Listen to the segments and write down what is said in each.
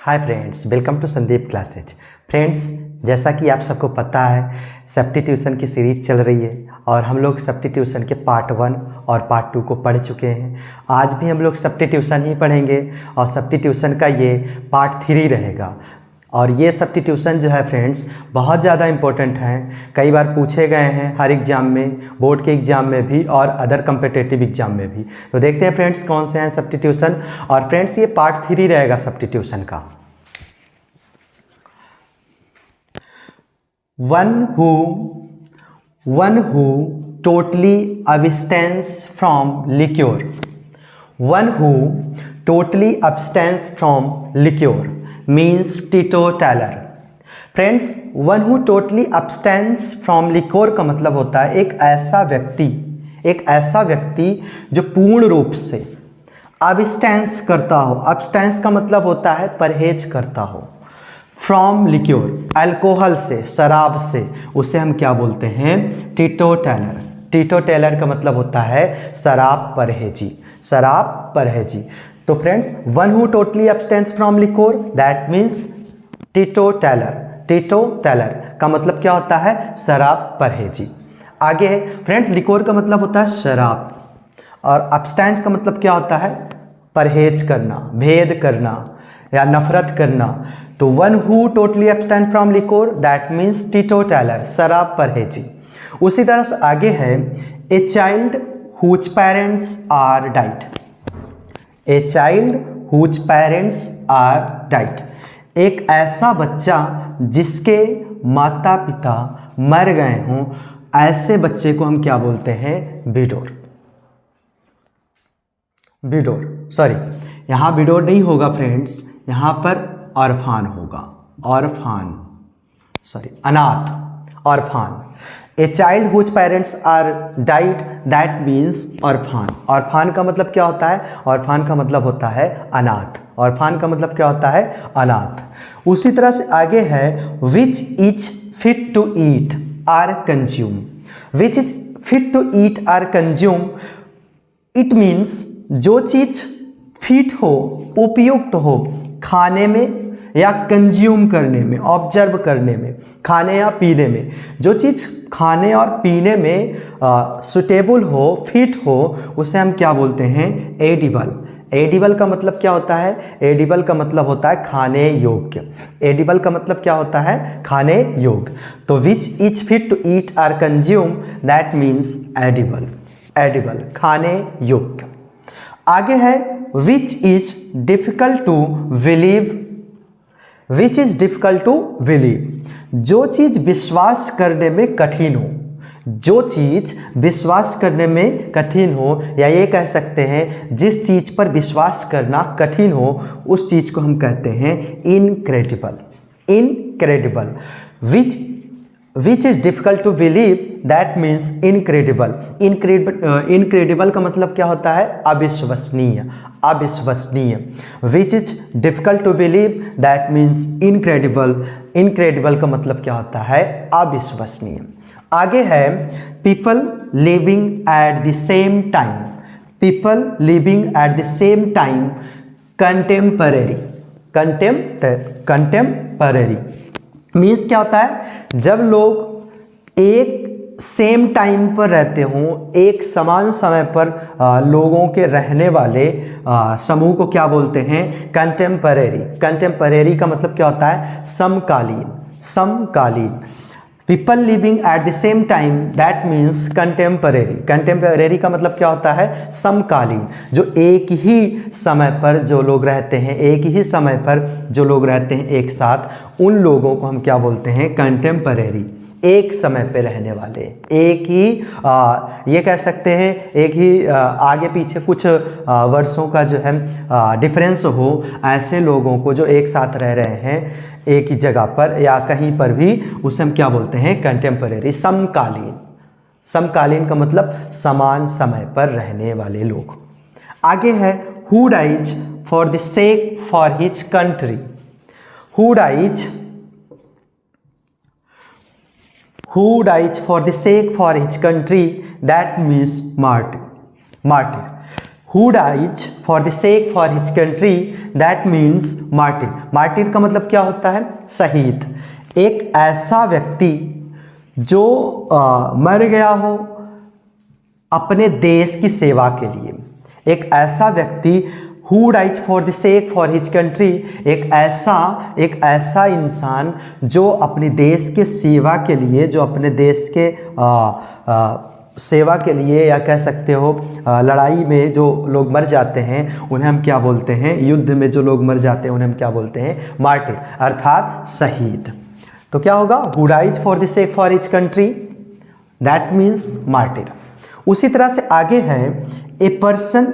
Hi friends, welcome to Sandeep classes. Friends, जैसा कि आप सबको पता है सब्स्टिट्यूशन की सीरीज चल रही है और हम लोग सब्स्टिट्यूशन के पार्ट 1 और पार्ट 2 को पढ़ चुके हैं। आज भी हम लोग सब्स्टिट्यूशन ही पढ़ेंगे और सब्स्टिट्यूशन का ये पार्ट 3 रहेगा। और ये सब्स्टिट्यूशन जो है फ्रेंड्स बहुत ज़्यादा इम्पोर्टेंट है, कई बार पूछे गए हैं हर एग्ज़ाम में, बोर्ड के एग्ज़ाम में भी और अदर कम्पिटिटिव एग्ज़ाम में भी। तो देखते हैं फ्रेंड्स कौन से हैं सब्स्टिट्यूशन। और फ्रेंड्स ये पार्ट 3 रहेगा सब्स्टिट्यूशन का। one who totally abstains from liquor. One who totally abstains from liquor means teetotaler. Friends, one who totally abstains from liquor का मतलब होता है एक ऐसा व्यक्ति जो पूर्ण रूप से abstain करता हो। abstain का मतलब होता है परहेज करता हो। फ्रॉम लिक्योर, अल्कोहल से, शराब से, उसे हम क्या बोलते हैं? टीटोटैलर। टीटोटैलर का मतलब होता है शराब परहेजी, शराब परहेजी। तो friends, one who totally abstinence from liquor that means teetotaller. Teetotaller का मतलब क्या होता है? शराब परहेजी। आगे है फ्रेंड्स, लिक्योर का मतलब होता है शराब और अब्सटेंस का मतलब क्या होता है? परहेज करना, भेद करना या नफरत करना। तो one who totally abstain from liquor that means teetotaller, शराब परहेजी। उसी तरह से आगे है a child whose parents are died. A child whose parents are died, एक ऐसा बच्चा जिसके माता पिता मर गए हों, ऐसे बच्चे को हम क्या बोलते हैं? विडोर। विडोर, सॉरी यहाँ विडोर नहीं होगा फ्रेंड्स, यहाँ पर ऑर्फान होगा। ऑर्फान, सॉरी अनाथ, orphan. A child whose parents are died that means orphan. Orphan का मतलब क्या होता है? ऑर्फान का मतलब होता है अनाथ। ऑर्फान का मतलब क्या होता है? अनाथ। उसी तरह से आगे है which is fit to eat or consume. Which is fit to eat or consume, it means जो चीज फिट हो, उपयुक्त हो खाने में या कंज्यूम करने में, ऑब्जर्व करने में, खाने या पीने में, जो चीज़ खाने और पीने में सुटेबल हो, फिट हो, उसे हम क्या बोलते हैं? एडिबल। एडिबल का मतलब क्या होता है? एडिबल का मतलब होता है खाने योग्य। एडिबल का मतलब क्या होता है? खाने योग्य। तो which is fit to eat or consume that means edible. Edible, खाने योग्य। आगे है which is difficult to believe. Which is difficult to believe, जो चीज विश्वास करने में कठिन हो। जो चीज विश्वास करने में कठिन हो, या ये कह सकते हैं जिस चीज पर विश्वास करना कठिन हो, उस चीज को हम कहते हैं incredible. Incredible. Which is difficult to believe that means incredible. Incredible का मतलब क्या होता है? अविश्वसनीय। अविश्वसनीय। Which is difficult to believe that means incredible. Incredible का मतलब क्या होता है? अविश्वसनीय। आगे है people living at the same time. People living at the same time contemporary. Contemporary means क्या होता है? जब लोग एक सेम टाइम पर रहते हों, एक समान समय पर लोगों के रहने वाले समूह को क्या बोलते हैं? कंटेम्परेरी। कंटेम्परेरी का मतलब क्या होता है? समकालीन। समकालीन। People living at the same time that means contemporary. Contemporary का मतलब क्या होता है? समकालीन। जो एक ही समय पर जो लोग रहते हैं, एक ही समय पर जो लोग रहते हैं एक साथ, उन लोगों को हम क्या बोलते हैं? कंटेम्परेरी। एक समय पे रहने वाले, एक ही ये कह सकते हैं एक ही आगे पीछे कुछ वर्षों का जो है डिफरेंस हो, ऐसे लोगों को जो एक साथ रह रहे हैं एक ही जगह पर या कहीं पर भी, उसे हम क्या बोलते हैं? कंटेम्परेरी। समकालीन। समकालीन का मतलब समान समय पर रहने वाले लोग। आगे है who dies for the sake for his country. Who dies for the sake for his country that means martyr. Martyr. Who dies for the sake for his country, that means martyr. Martyr का मतलब क्या होता है? शहीद। एक ऐसा व्यक्ति जो मर गया हो अपने देश की सेवा के लिए। एक ऐसा व्यक्ति who dies for the sake for his country, एक ऐसा इंसान जो अपने देश के सेवा के लिए, जो अपने देश के सेवा के लिए, या कह सकते हो लड़ाई में जो लोग मर जाते हैं उन्हें हम क्या बोलते हैं? युद्ध में जो लोग मर जाते हैं उन्हें हम क्या बोलते हैं? मार्टिर, अर्थात शहीद। तो क्या होगा? Who dies for the sake for his country, that means martyr. उसी तरह से आगे है a person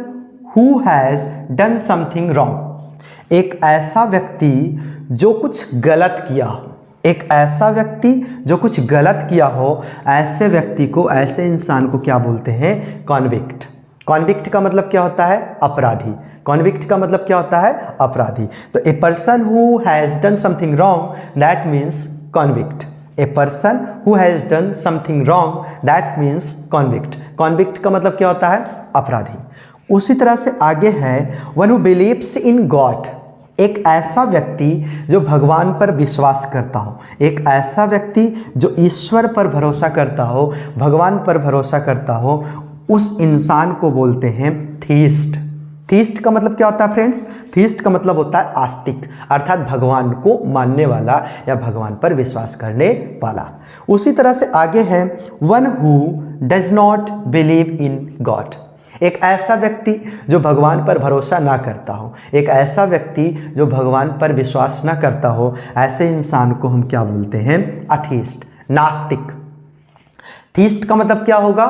who has done something wrong. एक ऐसा व्यक्ति जो कुछ गलत किया हो, एक ऐसा व्यक्ति जो कुछ गलत किया हो, ऐसे व्यक्ति को, ऐसे इंसान को क्या बोलते हैं? कॉन्विक्ट। कॉन्विक्ट का मतलब क्या होता है? अपराधी। कॉन्विक्ट का मतलब क्या होता है? अपराधी। तो ए person who has done something wrong, that means convict. A person who has done something wrong, that means convict. Convict का मतलब क्या होता है? अपराधी। उसी तरह से आगे है one who believes in God. एक ऐसा व्यक्ति जो भगवान पर विश्वास करता हो, एक ऐसा व्यक्ति जो ईश्वर पर भरोसा करता हो, भगवान पर भरोसा करता हो, उस इंसान को बोलते हैं थीस्ट। थीस्ट का मतलब क्या होता है फ्रेंड्स? थीस्ट का मतलब होता है आस्तिक, अर्थात भगवान को मानने वाला या भगवान पर विश्वास करने वाला। उसी तरह से आगे है one who does not believe in God. एक ऐसा व्यक्ति जो भगवान पर भरोसा ना करता हो, एक ऐसा व्यक्ति जो भगवान पर विश्वास ना करता हो, ऐसे इंसान को हम क्या बोलते हैं? अथीस्ट, नास्तिक। थीस्ट का मतलब क्या होगा?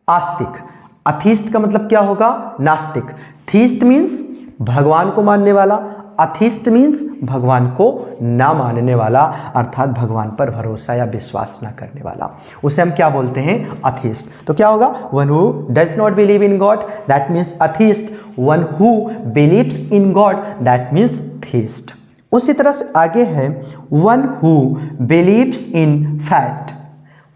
आस्तिक। अथीस्ट का मतलब क्या होगा? नास्तिक। थीस्ट मीन्स भगवान को मानने वाला, अथीस्ट मीन्स भगवान को ना मानने वाला, अर्थात भगवान पर भरोसा या विश्वास ना करने वाला, उसे हम क्या बोलते हैं? अथीस्ट। तो क्या होगा? One who does not believe in God, that means atheist. One who believes in God, that means theist. उसी तरह से आगे है one who believes in fat.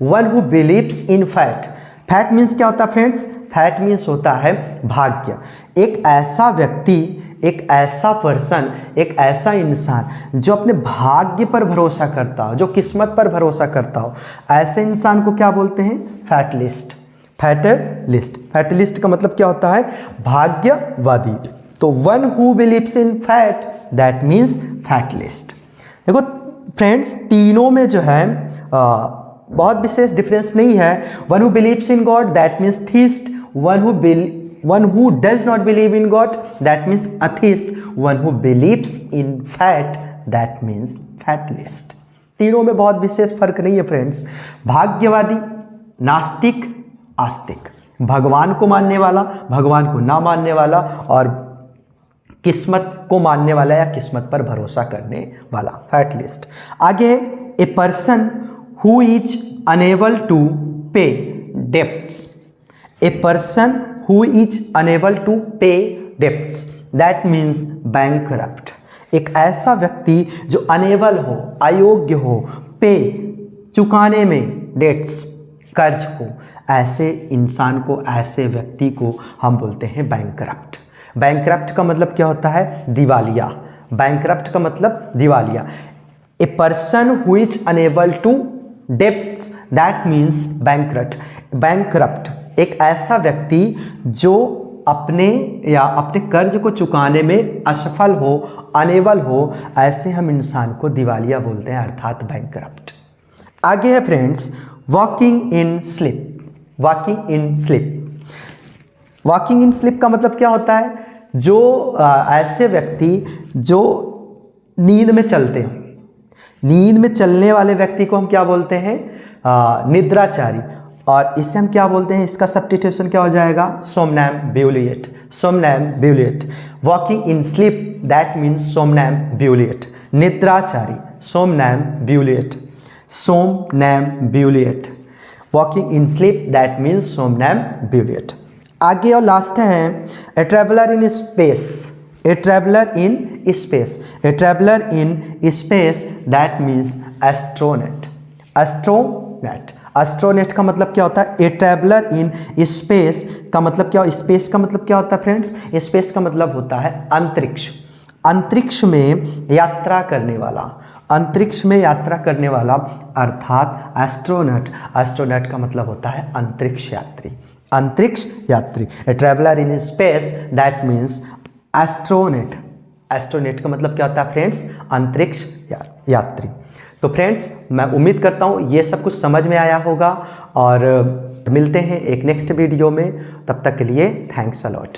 One who believes in fat. Fat means क्या होता है फ्रेंड्स? फैट मीन्स होता है भाग्य। एक ऐसा व्यक्ति, एक ऐसा पर्सन, एक ऐसा इंसान जो अपने भाग्य पर भरोसा करता हो, जो किस्मत पर भरोसा करता हो, ऐसे इंसान को क्या बोलते हैं? फैटलिस्ट। फैटलिस्ट। फैटलिस्ट का मतलब क्या होता है? भाग्यवादी। तो one who believes in fat, that means fatalist. देखो फ्रेंड्स, तीनों में जो है बहुत विशेष डिफरेंस नहीं है। One who believes in God, that means theist. One who does not believe in God, that means atheist. One who believes in fat, that means fatalist. तीनों में बहुत विशेष फर्क नहीं है फ्रेंड्स। भाग्यवादी, नास्तिक, आस्तिक। भगवान को मानने वाला, भगवान को ना मानने वाला, और किस्मत को मानने वाला या किस्मत पर भरोसा करने वाला, फैटलिस्ट। आगे a person who is unable to pay debts. A person who is unable to pay debts, that means bankrupt. एक ऐसा व्यक्ति जो अनेबल हो, अयोग्य हो, पे चुकाने में, डेट्स कर्ज को, ऐसे इंसान को, ऐसे व्यक्ति को हम बोलते हैं बैंकरप्ट। बैंकरप्ट का मतलब क्या होता है? दिवालिया। बैंकरप्ट का मतलब दिवालिया। A person who is unable to debts, that means bankrupt. Bankrupt एक ऐसा व्यक्ति जो अपने कर्ज को चुकाने में असफल हो, अनेबल हो, ऐसे हम इंसान को दिवालिया बोलते हैं, अर्थात बैंकरप्ट। आगे है friends walking in sleep. Walking in sleep. Walking in sleep का मतलब क्या होता है? जो ऐसे व्यक्ति जो नींद में चलते हो, नींद में चलने वाले व्यक्ति को हम क्या बोलते हैं? निद्राचारी। और इसे हम क्या बोलते हैं? इसका सब्स्टिट्यूशन क्या हो जाएगा? Somnambulist. Somnambulist. Walking in sleep, that means somnambulist. निद्राचारी, somnambulist. Somnambulist. Walking in sleep, that means somnambulist. आगे और लास्ट है a traveller in space. A traveller in space. A traveller in space, that means astronaut. Astronaut astronaut का मतलब क्या होता है? A traveller in space का मतलब क्या? स्पेस का मतलब क्या होता है फ्रेंड्स? स्पेस का मतलब होता है अंतरिक्ष। अंतरिक्ष में यात्रा करने वाला, अंतरिक्ष में यात्रा करने वाला अर्थात एस्ट्रोनॉट। एस्ट्रोनॉट का मतलब होता है अंतरिक्ष यात्री, अंतरिक्ष यात्री। ए traveller in space that means astronaut. Astronaut का मतलब क्या होता है फ्रेंड्स? अंतरिक्ष यात्री। तो फ्रेंड्स मैं उम्मीद करता हूँ ये सब कुछ समझ में आया होगा और मिलते हैं एक नेक्स्ट वीडियो में। तब तक के लिए थैंक्स अ लॉट।